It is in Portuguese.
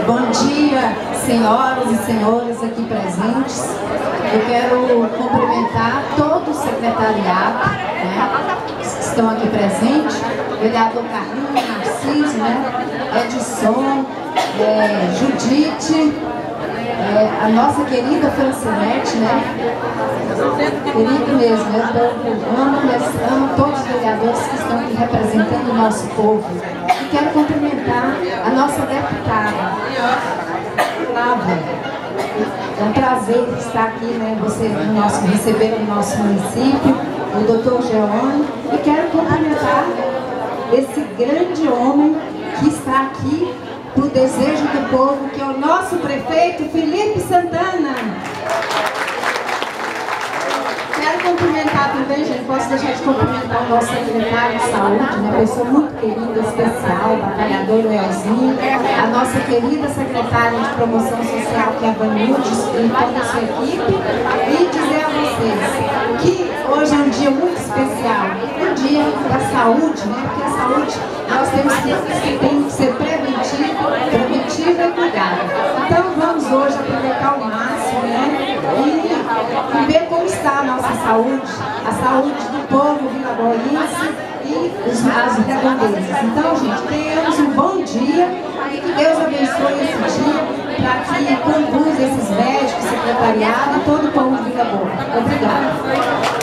Bom dia, senhoras e senhores aqui presentes. Eu quero cumprimentar todo o secretariado, né, que estão aqui presentes, o vereador Carlinhos, Narciso, né, Edson, Judite, a nossa querida Francinete, né, querida mesmo, eu amo todos os vereadores que estão aqui representando o nosso povo. E quero cumprimentar a nossa deputada, Flávia. É um prazer estar aqui, né, receber no nosso município, o doutor Geone, e quero cumprimentar esse grande homem que está aqui pro desejo do povo, que é o nosso prefeito Felipe Santana. Quero cumprimentar também, gente, posso deixar de cumprimentar o nosso secretário de saúde, né, pessoa muito querida, especial, batalhador Leozinho, a nossa querida secretária de promoção social, que é a Vanilde, e toda a sua equipe, e dizer a vocês que hoje é um dia muito especial, um dia da saúde, né, porque a saúde nós temos que ser preventiva e cuidada. Então vamos hoje aproveitar o máximo, né, e ver como está a nossa saúde, a saúde do povo vilaboense e as redondezas. Então, gente, tenhamos um bom dia e que Deus abençoe esse dia para que conduza esses médicos, secretariado e todo o povo de Vila Boa. Obrigada.